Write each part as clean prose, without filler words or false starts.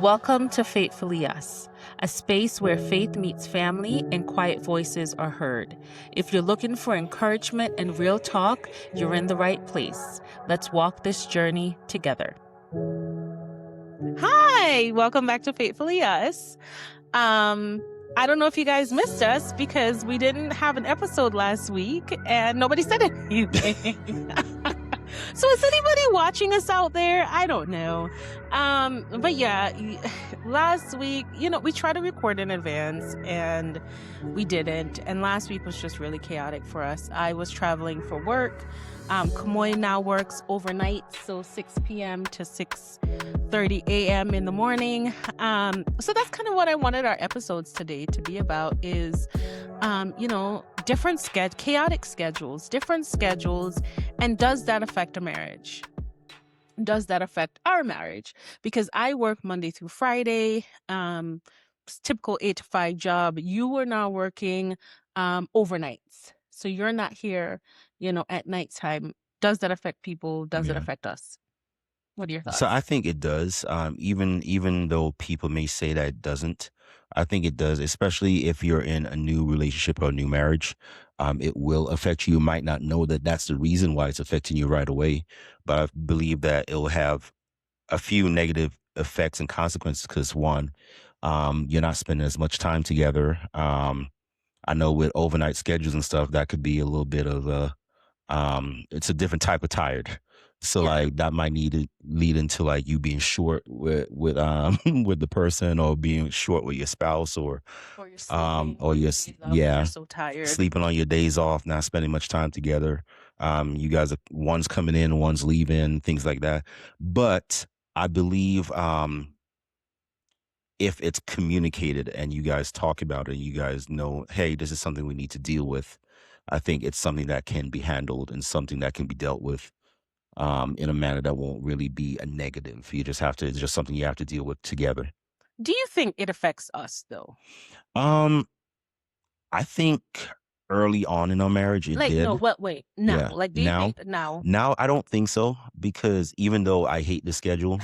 Welcome to Faithfully Us, a space where faith meets family and quiet voices are heard. If you're looking for encouragement and real talk, you're in the right place. Let's walk this journey together. Hi, welcome back to Faithfully Us. I don't know if you guys missed us because we didn't have an episode last week and nobody said anything. So is anybody watching us out there? I don't know. But yeah, last week, we tried to record in advance and we didn't. And last week was just really chaotic for us. I was traveling for work. Kamoy now works overnight, so 6 p.m. to 6:30 a.m. in the morning. So that's kind of what I wanted our episodes today to be about is, chaotic schedules, different schedules, and does that affect a marriage? Does that affect our marriage? Because I work Monday through Friday, typical 8 to 5 job. You are now working overnights. So you're not here, at nighttime. Does that affect people? Does it affect us? What are your thoughts? So I think it does. Even though people may say that it doesn't, I think it does, especially if you're in a new relationship or a new marriage. It will affect you. You might not know that that's the reason why it's affecting you right away, but I believe that it will have a few negative effects and consequences because one, you're not spending as much time together. I know with overnight schedules and stuff, that could be a little bit of it's a different type of tired. So Yeah. like that might need to lead into like you being short with with the person or being short with your spouse or Or you're sleeping. or your you're days off and you're so tired. sleeping on your days off, not spending much time together. You guys are one's coming in, one's leaving, things like that. But I believe if it's communicated and you guys talk about it, you guys know, hey, this is something we need to deal with. I think it's something that can be handled and something that can be dealt with in a manner that won't really be a negative. It's just something you have to deal with together. Do you think it affects us though? Um, I think early on in our marriage it Like, no, did. wait, now. Yeah. Like, do you think now? Now I don't think so because even though I hate the schedule,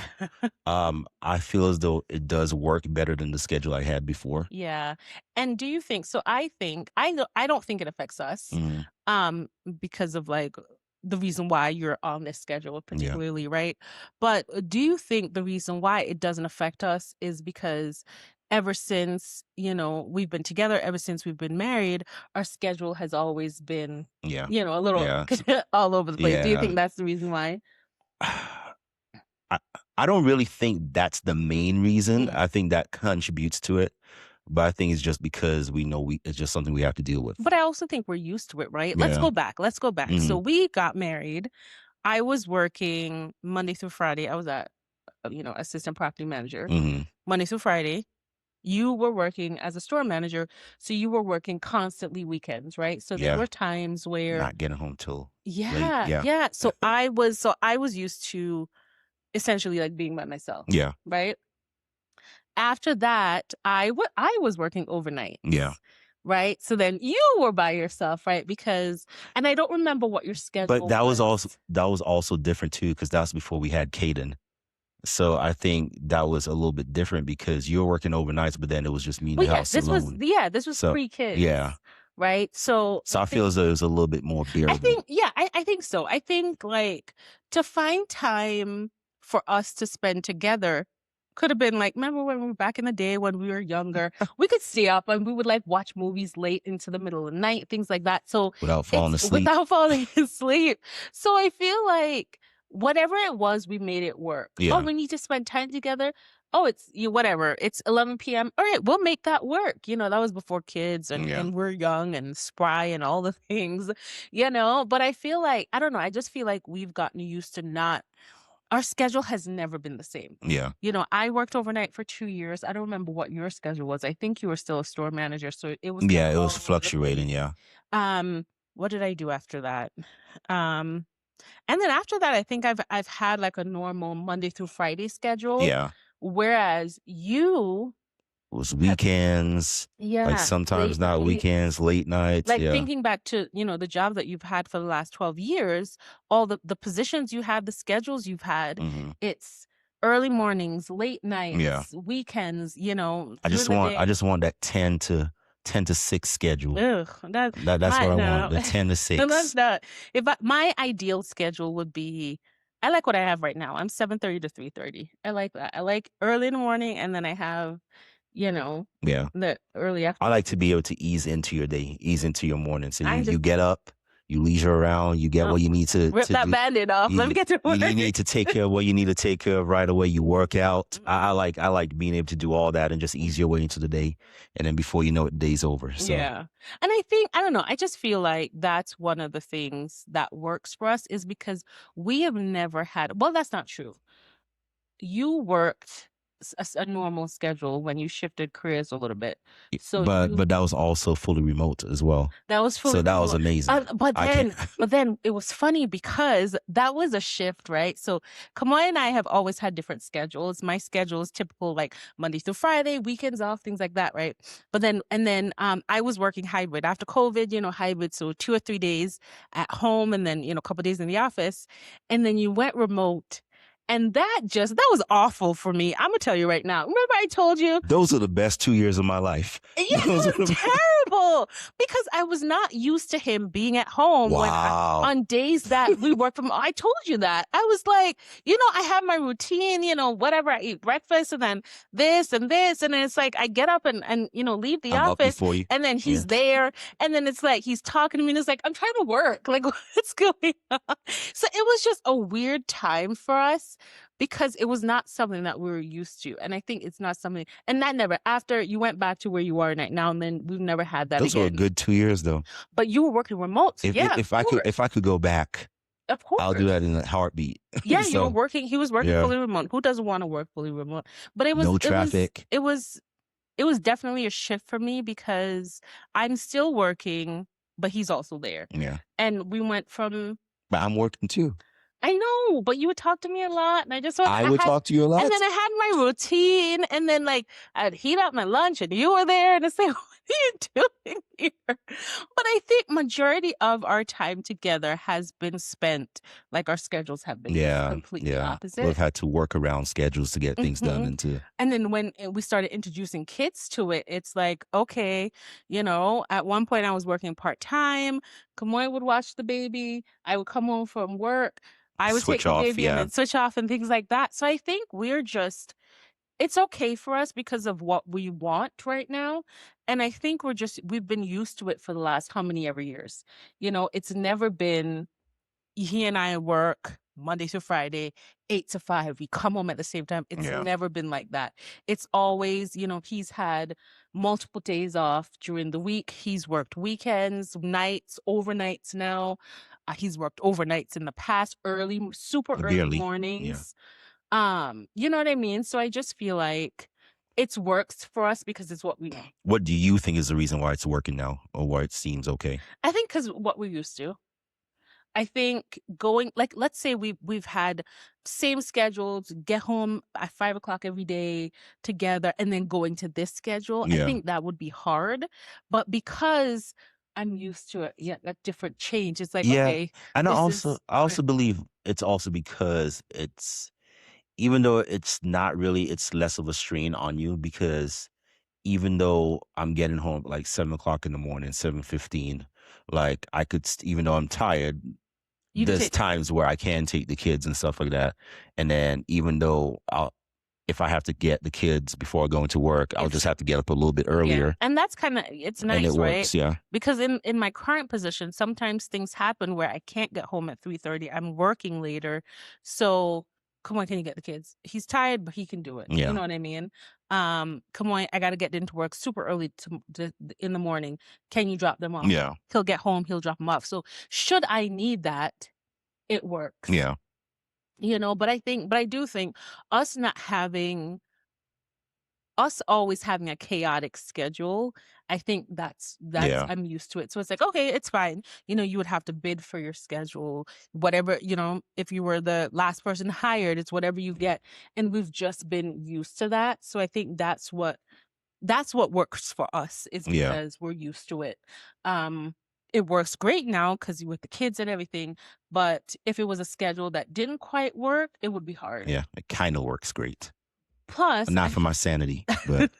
I feel as though it does work better than the schedule I had before. Yeah. And do you think so? I don't think it affects us Mhm. because of like the reason why you're on this schedule Yeah. particularly, right? But do you think the reason why it doesn't affect us is because ever since, we've been together, ever since we've been married, our schedule has always been, Yeah. a little Yeah. all over the place. Do you Yeah. think that's the reason why? I I don't really think that's the main reason. Mm. I think that contributes to it, but I think it's just because we know it's just something we have to deal with. But I also think we're used to it, right? Let's Yeah. go back. Let's go back. So Mhm. we got married. I was working Monday through Friday. I was at, assistant property manager Mhm. Monday through Friday. You were working as a store manager, so you were working constantly weekends, right? So there Yeah. were times where, Not getting home till late. yeah, Yeah. yeah. So I was used to essentially like being by myself, Yeah. right? After that, I was working overnight. Yeah. Right? So then you were by yourself, right? And I don't remember what your schedule But that was was. also different too, because that was before we had Caden. So I think that was a little bit different because you were working overnights, but then it was just me in Well, the yeah, house this was alone. this was So pre-kids, yeah. right? So So I feel as though it was a little bit more I bearable. think, yeah, I think so. I think like to find time for us to spend together could have been like, remember when we were back in the day when we were younger, we could stay up and we would like watch movies late into the middle of the night, things like that. So Without falling it's asleep. without falling asleep. So I feel like whatever it was, we made it work. Oh, Yeah. we need to spend time together. Oh, it's whatever. It's 11 p.m. All right, we'll make that work. That was before kids Yeah. and we're young and spry and all the things, But I feel like, I don't know, I just feel like we've gotten used to not, our schedule has never been the same. Yeah. I worked overnight for 2 years. I don't remember what your schedule was. I think you were still a store manager, so it was Yeah, it all was over the fluctuating, place. yeah. What did I do after that? Um, and then after that, I think I've had like a normal Monday through Friday schedule, Yeah. whereas you It was have, weekends, like yeah, sometimes late not weekends, nights. late nights. Like Yeah. thinking back to, the job that you've had for the last 12 years, all the positions you had, the schedules you've had, Mhm. it's early mornings, late Yeah. nights, weekends, you know, I through just the want day. that 10 to 6 schedule. Ugh, That's my what I want. no, The 10 to no, that's 6. not. My ideal schedule would be, I like what I have right now. I'm 7:30 to 3:30. I like that. I like early in the morning, and then I have, you know, Yeah. the early I like afternoon. to be able to ease into your day, ease into your morning. So I you just get up, you leisure around, you get what you need to rip that do. Band-Aid off. Let me get to work. You need to take care of what you need to take care of right away. You work out. I Mhm. like being able to do all that and just ease your way into the day. And then before you know it, the day's over. So Yeah. And I think, I don't know, I just feel like that's one of the things that works for us is because we have never had, well, that's not true. You worked a normal schedule when you shifted careers a little bit. So but that was also fully remote as well. that was fully So that was remote. amazing. But I can't then it was funny because that was a shift, right? So Kamoy and I have always had different schedules. My schedule is typical, like Monday through Friday, weekends off, things like that, right? But then I was working hybrid after COVID, you know, hybrid, so 2 or 3 days at home, and then a couple days in the office, and then you went remote. And that was awful for me. I'm gonna tell you right now. Remember I told you Those are the best 2 years of my life. yeah, it Those are was the terrible because I was not used to him being at home Wow. on days that we work from. I told you that. I was like, I have my routine, whatever. I eat breakfast and then this and this. And then it's like I get up and leave the I'm up office, before you. and then he's Yeah. there. And then it's like he's talking to me and it's like, I'm trying to work. Like, what's going on? So it was just a weird time for us because it was not something that we were used to. And I think it's not something, and that never, after you went back to where you are right now, and then we've never had that Those were a again. good 2 years though. But you were working remote. So yeah, If I could go back, of course. I'll do that in a heartbeat. Yeah, So, you were working, he was working yeah. fully remote. Who doesn't want to work fully remote? But it was No traffic. it was definitely a shift for me because I'm still working, but he's also there. Yeah. And we went from, But I'm working too. I know, but you would talk to me a lot, and I would talk to you a lot. and then I had my routine, and then like I'd heat up my lunch, and you were there, and it's like, what are you doing here? But I think majority of our time together has been spent, like our schedules have been completely opposite. We've had to work around schedules to get things done And then when we started introducing kids to it, it's like, okay, at one point I was working part-time. Kamoy would watch the baby. I would come home from work. I would Switch take the off, baby and yeah. then switch off and things like that. So I think it's okay for us because of what we want right now. And I think we've been used to it for the last how many ever years. It's never been, he and I work Monday to Friday, 8 to 5. We come home at the same time. It's Yeah. never been like that. It's always, he's had multiple days off during the week. He's worked weekends, nights, overnights now. He's worked overnights in the past, super early Barely. mornings. You know what I mean? So I just feel like it's works for us because it's what we know. What do you think is the reason why it's working now, or why it seems okay? I think because what we're used to. I think going, like, let's say we've had same schedules, get home at 5 o'clock every day together, and then going to this schedule. I Yeah. think that would be hard. But because I'm used to it, a different change. It's like, Yeah. okay, And I this is also believe it's also because even though it's not really, it's less of a strain on you, because even though I'm getting home at like 7 o'clock in the morning, 7:15, like I could, even though I'm tired, you can there's take. times where I can take the kids and stuff like that. And then even though if I have to get the kids before I go into work, I'll just have to get up a little bit Yeah. earlier. And that's kind of, it's And nice, it right? works, yeah. Because in my current position, sometimes things happen where I can't get home at 3:30. I'm working later. So come on, can you get the kids? He's tired, but he can do it. Yeah. You know what I mean? Come on, I got to get into work super early in the morning. Can you drop them off? Yeah. He'll get home, he'll drop them off. So should I need that, it works. Yeah. But I do think us always having a chaotic schedule, I think that's Yeah. I'm used to it. So it's like, okay, it's fine. You would have to bid for your schedule, whatever, if you were the last person hired, it's whatever you get. And we've just been used to that. So I think that's what works for us, is Yeah. because we're used to it. it works great now because with the kids and everything. But if it was a schedule that didn't quite work, it would be hard. Yeah, it kind of works great. Plus, Not for my sanity, but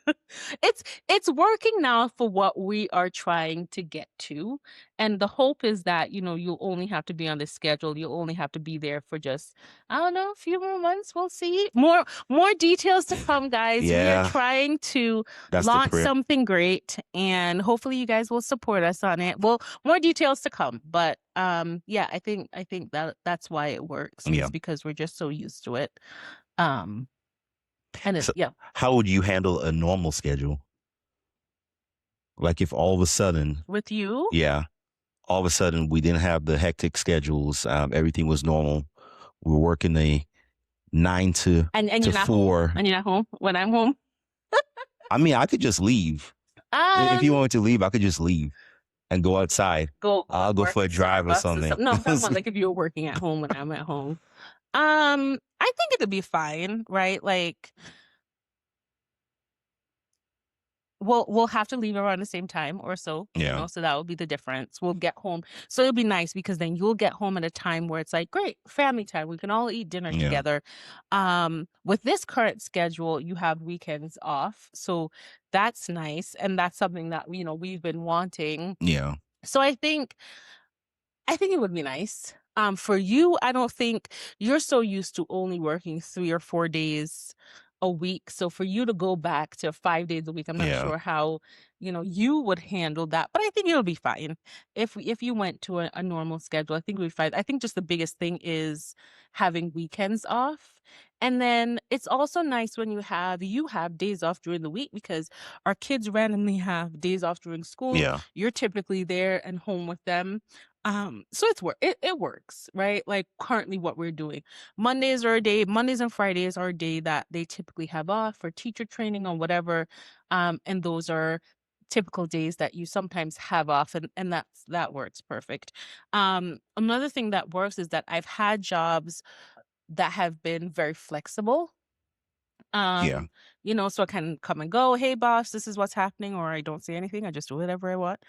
it's working now for what we are trying to get to. And the hope is that, you'll only have to be on this schedule. You'll only have to be there for just, I don't know, a few more months. We'll see. More details to come, guys. We are yeah, trying to that's the launch prayer. something great, and hopefully you guys will support us on it. Well, more details to come, but yeah, I think that's why it works. Yeah. It's because we're just so used to it. And So yeah. how would you handle a normal schedule? Like if all of a sudden, With you? yeah, all of a sudden we didn't have the hectic schedules, everything was normal. We were working a 9 to And you're not 4. home. And you're not home when I'm home. I mean, I could just leave. If you wanted to leave, I could just leave and go outside. I'll go work for a at drive or Starbucks something. No, I'm talking about like if you were working at home when I'm at home. I think it'll be fine, right? Like we'll have to leave around the same time or so. Yeah. So that will be the difference. We'll get home. So it'll be nice because then you'll get home at a time where it's like, great, family time. We can all eat dinner Yeah. together. With this current schedule, you have weekends off. So that's nice. And that's something that, we've been wanting. Yeah. So I think it would be nice. For you, I don't think you're so used to only working 3 or 4 days a week. So for you to go back to 5 days a week, I'm not Yeah. sure how, you would handle that. But I think it'll be fine. If you went to a normal schedule, I think it would be fine. I think just the biggest thing is having weekends off. And then it's also nice when you have days off during the week because our kids randomly have days off during school. Yeah. You're typically there and home with them. So it works, right? Like currently what we're doing. Mondays and Fridays are a day that they typically have off for teacher training or whatever. And those are typical days that you sometimes have off and that works perfect. Another thing that works is that I've had jobs that have been very flexible. Yeah. So I can come and go, hey boss, this is what's happening, or I don't say anything, I just do whatever I want.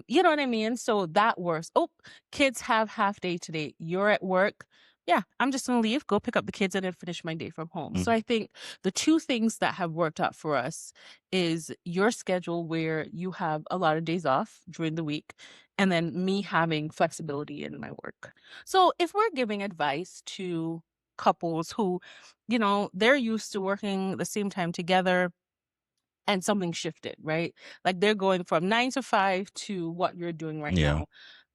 You know what I mean? So that works. Oh, kids have half day today. You're at work. Yeah, I'm just gonna leave, go pick up the kids and then finish my day from home. So I think the two things that have worked out for us is your schedule where you have a lot of days off during the week, and then me having flexibility in my work. So if we're giving advice to couples who, they're used to working the same time together and something shifted, right? Like they're going from 9 to 5 to what you're doing right Yeah.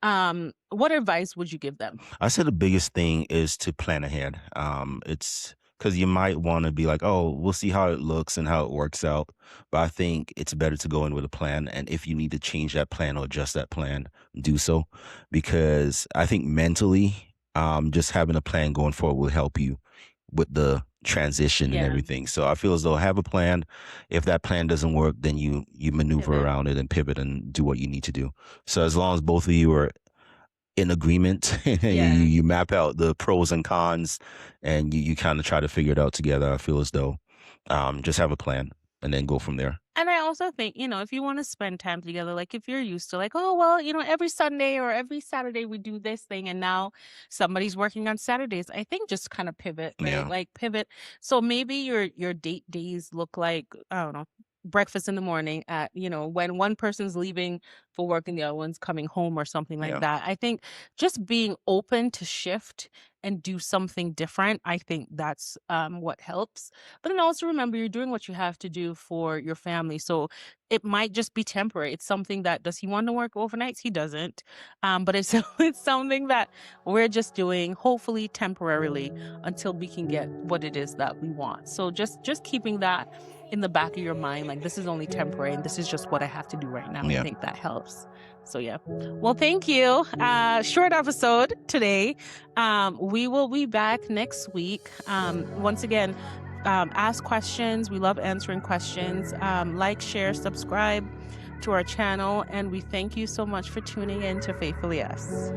now. What advice would you give them? I said the biggest thing is to plan ahead. It's because you might want to be like, oh, we'll see how it looks and how it works out. But I think it's better to go in with a plan. And if you need to change that plan or adjust that plan, do so. Because I think mentally, just having a plan going forward will help you with the transition and Yeah. everything. So I feel as though have a plan. If that plan doesn't work, then you maneuver Pivot. around it and pivot and do what you need to do. So as long as both of you are in agreement, Yeah. you map out the pros and cons and you kind of try to figure it out together. I feel as though just have a plan and then go from there. And I also think, if you want to spend time together, like if you're used to like, oh, well, every Sunday or every Saturday we do this thing and now somebody's working on Saturdays, I think just kind of pivot, right? Yeah. Like pivot. So maybe your date days look like, I don't know, breakfast in the morning at, when one person's leaving for work and the other one's coming home or something like Yeah. that. I think just being open to shift and do something different, I think that's what helps. But then also remember, you're doing what you have to do for your family. So it might just be temporary. It's something that, does he want to work overnights? He doesn't. But it's something that we're just doing, hopefully temporarily, until we can get what it is that we want. So just keeping that in the back of your mind, like this is only temporary and this is just what I have to do right now. Yeah. I think that helps. So yeah. Well, thank you. Short episode today. We will be back next week. Once again, ask questions. We love answering questions. Like, share, subscribe to our channel. And we thank you so much for tuning in to Faithfully Us.